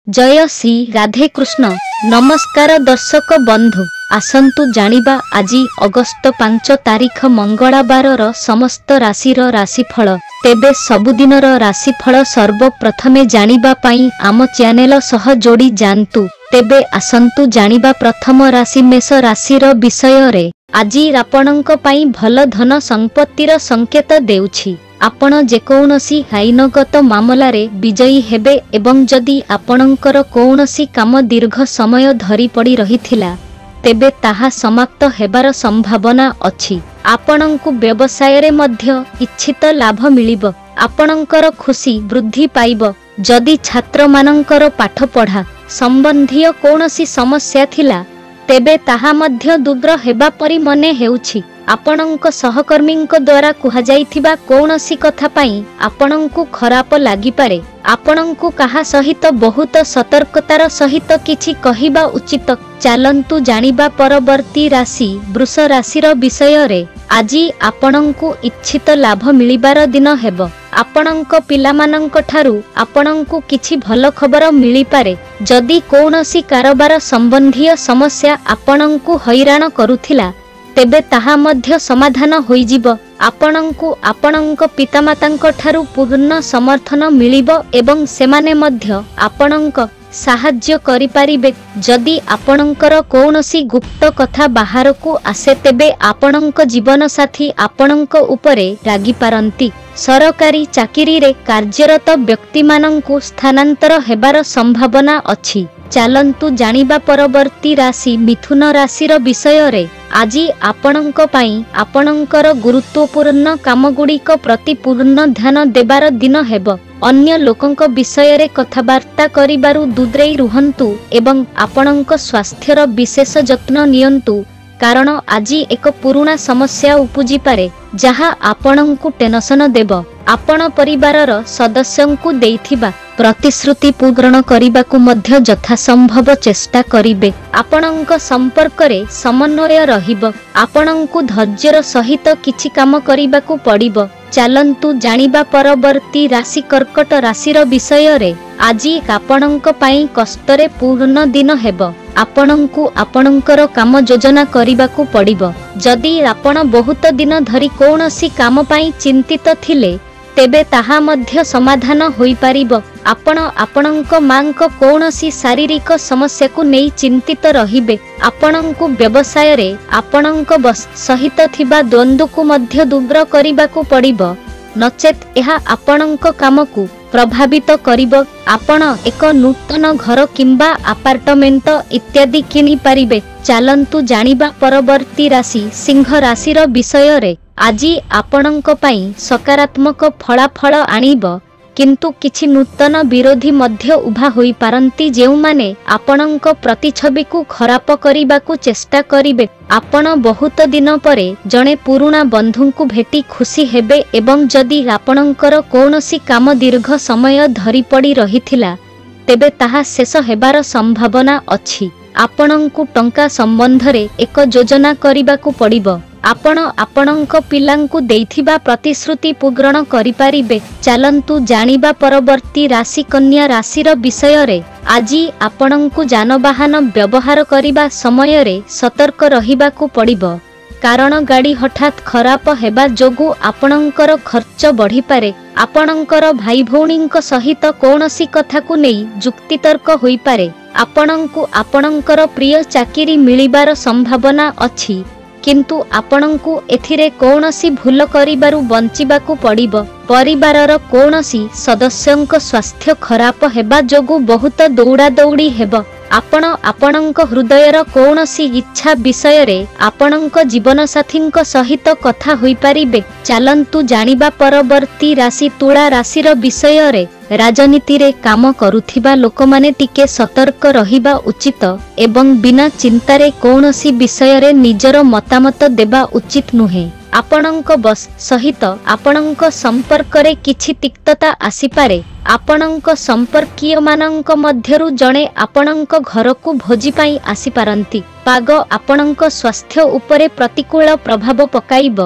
जय श्री राधे कृष्ण। नमस्कार दर्शक बंधु, आसंतु जानिबा आजी अगस्त 5 तारिख मंगलवार समस्त राशिर राशिफल। तेबे सबुदिनर राशिफल सर्वप्रथमे जानिबा पाई आम चैनल सह जोड़ी जानतु। तेबे आसंतु जानिबा प्रथम राशि मेष राशिर विषय रे। आजी आपणक पाई भल धन संपत्तिर संकेत देउछि। आपण जेकौनसी आईनगत मामलारे विजयी हेबे एवं जदि आपणकर कौनसी काम दीर्घ समय धरी पड़ी रहिथिला तेबे ताहा समाप्त हेबार संभावना अछि। आपणंकु व्यवसाय रे मध्य इच्छित लाभ मिलिब। आपणंकर खुशी वृद्धि पाइब। जदि छात्र मानंकर पाठ पढ़ा संबंधी कौनसी समस्या थिला तेबे ताहा मध्य दूर हेबा परि मने हेउछि। आपणंक सहकर्मींक द्वारा कुहा जाइथिबा कौनसी कथा पाई आपणंकु खराप लागि पारे। आपणंकु कहा सहित बहुत सतर्कतार सहित किछि कहिबा उचित। चालंतु जानिबा परवर्ती राशि वृष राशिर विषय रे। आजी आपणंकु इच्छित लाभ मिलिबार दिन हेब। आपणंक पिलामानंक ठारू आपणंकु किछि भल खबर मिली पारे। जदि कौनसी कारोबार संबंधी समस्या आपणंकु हैराण करुथिला तेबे ताहा मध्य समाधान होइजिब। आपणंकु आपणंक पितामातांक ठारू पूर्ण समर्थन मिलिब एवं सेमाने मध्य आपणंक साहाय्य करि पारिबे। जदि आपणंकर कौनसी गुप्त कथा बाहरकु आसे तेबे आपणंक जीवन साथी आपणंक उपरे रागी पारंती। सरकारी चाकिरी रे कार्यरत व्यक्ति मानंकु स्थानांतर हेबार संभावना अछि। चालंतु जानिबा परवर्ती राशि मिथुन राशिर विषय रे। आजी आपणंक पाई आपणंकर गुरुत्वपूर्ण कामगुड़िक प्रति पूर्ण ध्यान देबार दिन हेब। अन्य लोकंक विषय रे कथबार्ता करिबारु दूरेई रुहंतु एवं आपणंक स्वास्थ्यर विशेष जत्न नियंतु, कारण आजी एक पुराना समस्या उपजी पारे जहा आपणंकु टेंशन देब। आपण परिवारर सदस्यंकु देइथिबा प्रतिश्रुति पूर्ण करिबाकु मध्य यथासंभव चेष्टा करिबे। आपणंक संपर्क रे समन्वय रहिब। आपणंकु धैर्यर सहित किछि काम करिबाकु पड़िब। चालंतु जानिबा परवर्ती राशि कर्कट राशिर विषय रे। आजी आपणंक पाई कष्टरे पूर्ण दिन हेब। आपणंकु आपणंकर काम योजना करिबाकु पड़िब। जदि आपण बहुत दिन धरी कौनसी काम पाई चिंतित थिले तेबे ताहा मध्य समाधान होई पारिब। आपण आपणंक मांक कौनसी शारीरिक समस्या को नहीं चिंतित रहिबे। आपणंकु व्यवसाय रे आपणंक सहित थिबा द्वंद्व को मध्य दूर करिबाकु पड़िब, नचेत एहा आपणंक काम को प्रभावित करिब। आपण एक नूतन घर किंबा अपार्टमेंट इत्यादि किनि पारिबे। चालंतु जानिबा परवर्ती राशि सिंह राशिर विषय रे। आजी आपणंक पाई सकारात्मक फलाफल आनिब, किंतु किछि नूतन विरोधी मध्य उभा होई पारंती जेउ माने आपणंक प्रतिछबि को खराप करिबाकु चेष्टा करिबे। आपण बहुत दिन परे जणे पुराना बंधुंकु भेटी खुशी हेबे एवं जदि आपणंकर कौनसी काम दीर्घ समय धरी पड़ी रहिथिला तेबे ताहा शेष हेबार संभावना अछि। आपणंकु टंका संबंधरे एक योजना करिबाकु पड़िब। आपण आपणंक पिलांकु देइथिबा प्रतिश्रुति पूर्ण करि पारिबे। चालंतु जानिबा परवर्ती राशि कन्या राशिर विषय रे। आजी आपणंकु जानवाहन व्यवहार करिबा समय रे सतर्क रहिबाकु पड़िब, कारण गाड़ी हठात खराब हेबा जोगु आपणंकर खर्च बढ़ी पारे। आपणंकर भाई भौणींक सहित कौनसी कथा को नहीं जुक्तितर्क होई पारे। आपणंकु आपणंकर प्रिय चाकिरी मिलिबार संभावना अछि, किंतु आपणंकु एथिरे कौनसी भूल करिबारु बंचिबाकु पड़िब। परिवारर कौनसी सदस्यंक स्वास्थ्य खराब हेबा जोगु बहुत दौड़ा दौड़ी हेब। आपण आपणंक हृदयर कौनसी इच्छा विषय रे आपणंक जीवन साथींक सहित कथा होई पारिबे। चालंतु जानिबा परवर्ती राशि तुला राशिर विषय रे। राजनीति रे काम करुथिबा लोकमाने टिके सतर्क रहिबा उचित एवं बिना चिंतारे कौनसी विषय रे निजर मतामत देबा उचित नुहे। आपणंक बस सहित आपणंक संपर्क रे किछि तिक्तता आसीपारे। आपणंक संपर्कीय मानंक मध्यरु जणे आपणंक घरकु भोजी पाई आसी पारंती। पाग आपणंक स्वास्थ्य उपरे प्रतिकूल प्रभाव पकाइब,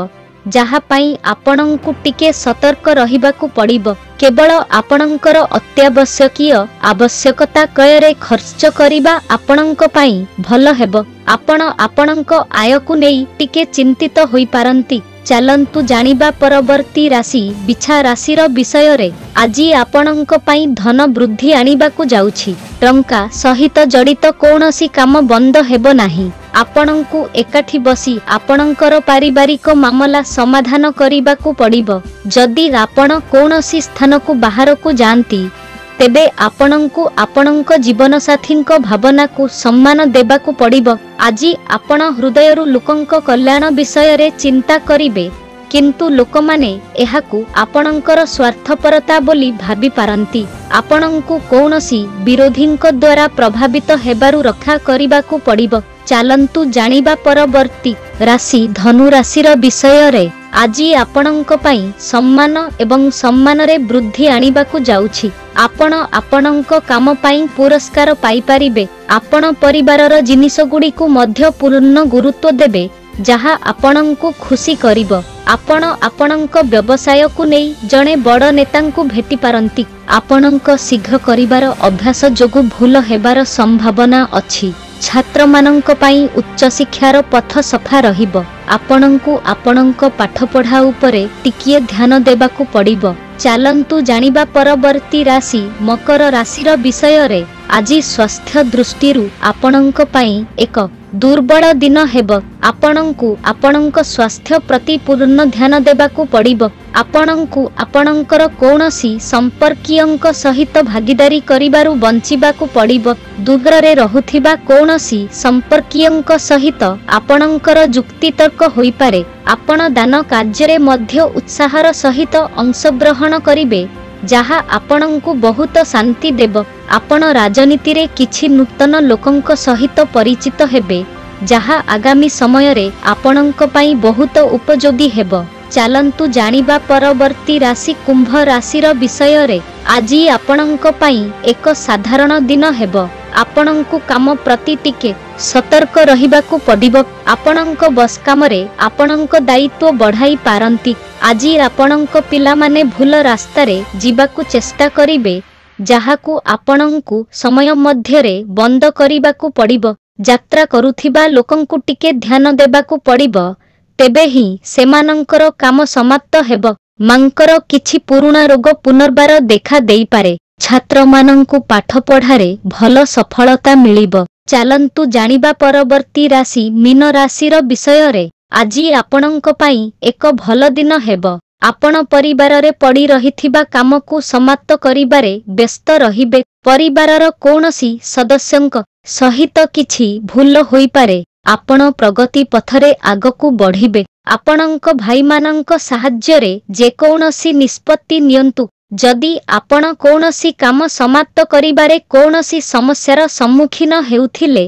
ଯାହା ପାଇଁ ଆପଣଙ୍କୁ ଟିକେ ସତର୍କ ରହିବାକୁ ପଡ଼ିବ। କେବଳ ଆପଣଙ୍କର ଅତ୍ୟାବଶ୍ୟକୀୟ ଆବଶ୍ୟକତା କ୍ରୟରେ ଖର୍ଚ୍ଚ କରିବା ଆପଣଙ୍କ ପାଇଁ ଭଲ ହେବ। ଆପଣ ଆପଣଙ୍କ ଆୟକୁ ନେଇ ଟିକେ ଚିନ୍ତିତ ହୋଇପାରନ୍ତି। ଚାଲନ୍ତୁ ଜାଣିବା ପରବର୍ତ୍ତୀ ରାଶି ବିଛା ରାଶିର ବିଷୟରେ। ଆଜି ଆପଣଙ୍କ ପାଇଁ ଧନ ବୃଦ୍ଧି ଆଣିବାକୁ ଯାଉଛି। ଟଙ୍କା ସହିତ ଜଡ଼ିତ କୌଣସି କାମ ବନ୍ଦ ହେବ ନାହିଁ। ଆପଣଙ୍କୁ ଏକାଠି ବସି ଆପଣଙ୍କର ପାରିବାରିକ ମାମଲା ସମାଧାନ କରିବାକୁ ପଡ଼ିବ। ଯଦି ଆପଣ କୌଣସି ସ୍ଥାନକୁ ବାହାରକୁ ଯାଆନ୍ତି ତେବେ ଆପଣଙ୍କୁ ଆପଣଙ୍କ ଜୀବନସାଥୀଙ୍କ ଭାବନାକୁ ସମ୍ମାନ ଦେବାକୁ ପଡ଼ିବ। ଆଜି ଆପଣ ହୃଦୟରୁ ଲୋକଙ୍କ କଲ୍ୟାଣ ବିଷୟରେ ଚିନ୍ତା କରିବେ, କିନ୍ତୁ ଲୋକମାନେ ଏହାକୁ ଆପଣଙ୍କର ସ୍ୱାର୍ଥପରତା ବୋଲି ଭାବିପାରନ୍ତି। ଆପଣଙ୍କୁ କୌଣସି ବିରୋଧୀଙ୍କ ଦ୍ୱାରା ପ୍ରଭାବିତ ହେବାରୁ ରକ୍ଷା କରିବାକୁ ପଡ଼ିବ। ଚାଲନ୍ତୁ ଜାଣିବା ପରବର୍ତ୍ତୀ ରାଶି ଧନୁ ରାଶିର ବିଷୟରେ। ଆଜି ଆପଣଙ୍କ ପାଇଁ ସମ୍ମାନ ଏବଂ ସମ୍ମାନରେ ବୃଦ୍ଧି ଆଣିବାକୁ ଯାଉଛି। ଆପଣ ଆପଣଙ୍କ କାମ ପାଇଁ ପୁରସ୍କାର ପାଇପାରିବେ। ଆପଣ ପରିବାରର ଜିନିଷଗୁଡ଼ିକୁ ମଧ୍ୟ ପୂର୍ଣ୍ଣ ଗୁରୁତ୍ୱ ଦେବେ, ଯାହା ଆପଣଙ୍କୁ ଖୁସି କରିବ। ଆପଣ ଆପଣଙ୍କ ବ୍ୟବସାୟକୁ ନେଇ ଜଣେ ବଡ଼ ନେତାଙ୍କୁ ଭେଟିପାରନ୍ତି। ଆପଣଙ୍କ ଶୀଘ୍ର କରିବାର ଅଭ୍ୟାସ ଯୋଗୁଁ ଭୁଲ ହେବାର ସମ୍ଭାବନା ଅଛି। ଛାତ୍ରମାନଙ୍କ ପାଇଁ ଉଚ୍ଚଶିକ୍ଷାର ପଥ ସଫା ରହିବ। ଆପଣଙ୍କୁ ଆପଣଙ୍କ ପାଠପଢ଼ା ଉପରେ ଟିକିଏ ଧ୍ୟାନ ଦେବାକୁ ପଡ଼ିବ। ଚାଲନ୍ତୁ ଜାଣିବା ପରବର୍ତ୍ତୀ ରାଶି ମକର ରାଶିର ବିଷୟରେ। ଆଜି ସ୍ୱାସ୍ଥ୍ୟ ଦୃଷ୍ଟିରୁ ଆପଣଙ୍କ ପାଇଁ ଏକ ଦୁର୍ବଳ ଦିନ ହେବ। ଆପଣଙ୍କୁ ଆପଣଙ୍କ ସ୍ୱାସ୍ଥ୍ୟ ପ୍ରତି ପୂର୍ଣ୍ଣ ଧ୍ୟାନ ଦେବାକୁ ପଡ଼ିବ। ଆପଣଙ୍କୁ ଆପଣଙ୍କର କୌଣସି ସମ୍ପର୍କୀୟଙ୍କ ସହିତ ଭାଗିଦାରୀ କରିବାରୁ ବଞ୍ଚିବାକୁ ପଡ଼ିବ। ଦୂରରେ ରହୁଥିବା କୌଣସି ସମ୍ପର୍କୀୟଙ୍କ ସହିତ ଆପଣଙ୍କର ଯୁକ୍ତିତର୍କ ହୋଇପାରେ। ଆପଣ ଦାନ କାର୍ଯ୍ୟରେ ମଧ୍ୟ ଉତ୍ସାହର ସହିତ ଅଂଶଗ୍ରହଣ କରିବେ, ଯାହା ଆପଣଙ୍କୁ ବହୁତ ଶାନ୍ତି ଦେବ। ଆପଣ ରାଜନୀତିରେ କିଛି ନୂତନ ଲୋକଙ୍କ ସହିତ ପରିଚିତ ହେବେ, ଯାହା ଆଗାମୀ ସମୟରେ ଆପଣଙ୍କ ପାଇଁ ବହୁତ ଉପଯୋଗୀ ହେବ। ଚାଲନ୍ତୁ ଜାଣିବା ପରବର୍ତ୍ତୀ ରାଶି କୁମ୍ଭ ରାଶିର ବିଷୟରେ। ଆଜି ଆପଣଙ୍କ ପାଇଁ ଏକ ସାଧାରଣ ଦିନ ହେବ। ଆପଣଙ୍କୁ କାମ ପ୍ରତି ଟିକେ ସତର୍କ ରହିବାକୁ ପଡ଼ିବ। ଆପଣଙ୍କ ବସ୍ କାମରେ ଆପଣଙ୍କ ଦାୟିତ୍ୱ ବଢ଼ାଇ ପାରନ୍ତି। ଆଜି ଆପଣଙ୍କ ପିଲାମାନେ ଭୁଲ ରାସ୍ତାରେ ଯିବାକୁ ଚେଷ୍ଟା କରିବେ, ଯାହାକୁ ଆପଣଙ୍କୁ ସମୟ ମଧ୍ୟରେ ବନ୍ଦ କରିବାକୁ ପଡ଼ିବ। ଯାତ୍ରା କରୁଥିବା ଲୋକଙ୍କୁ ଟିକେ ଧ୍ୟାନ ଦେବାକୁ ପଡ଼ିବ, ତେବେ ହିଁ ସେମାନଙ୍କର କାମ ସମାପ୍ତ ହେବ। ମାଙ୍କର କିଛି ପୁରୁଣା ରୋଗ ପୁନର୍ବାର ଦେଖା ଦେଇପାରେ। ଛାତ୍ରମାନଙ୍କୁ ପାଠପଢ଼ାରେ ଭଲ ସଫଳତା ମିଳିବ। ଚାଲନ୍ତୁ ଜାଣିବା ପରବର୍ତ୍ତୀ ରାଶି ମୀନ ରାଶିର ବିଷୟରେ। ଆଜି ଆପଣଙ୍କ ପାଇଁ ଏକ ଭଲ ଦିନ ହେବ। ଆପଣ ପରିବାରରେ ପଡ଼ି ରହିଥିବା କାମକୁ ସମାପ୍ତ କରିବାରେ ବ୍ୟସ୍ତ ରହିବେ। ପରିବାରର କୌଣସି ସଦସ୍ୟଙ୍କ ସହିତ କିଛି ଭୁଲ ହୋଇପାରେ। ଆପଣ ପ୍ରଗତି ପଥରେ ଆଗକୁ ବଢ଼ିବେ। ଆପଣଙ୍କ ଭାଇମାନଙ୍କ ସାହାଯ୍ୟରେ ଯେକୌଣସି ନିଷ୍ପତ୍ତି ନିଅନ୍ତୁ। ଯଦି ଆପଣ କୌଣସି କାମ ସମାପ୍ତ କରିବାରେ କୌଣସି ସମସ୍ୟାର ସମ୍ମୁଖୀନ ହେଉଥିଲେ,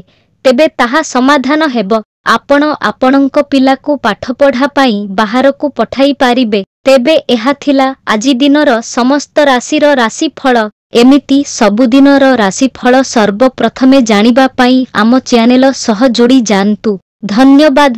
ତେବେ ତାହା ସମାଧାନ ହେବ। ଆପଣ ଆପଣଙ୍କ ପିଲାକୁ ପାଠପଢ଼ା ପାଇଁ ବାହାରକୁ ପଠାଇ ପାରିବେ। ତେବେ ଏହା ଥିଲା ଆଜି ଦିନର ସମସ୍ତ ରାଶିର ରାଶିଫଳ। ଏମିତି ସବୁଦିନର ରାଶିଫଳ ସର୍ବପ୍ରଥମେ ଜାଣିବା ପାଇଁ ଆମ ଚ୍ୟାନେଲ ସହ ଯୋଡ଼ି ଯାଆନ୍ତୁ। ଧନ୍ୟବାଦ।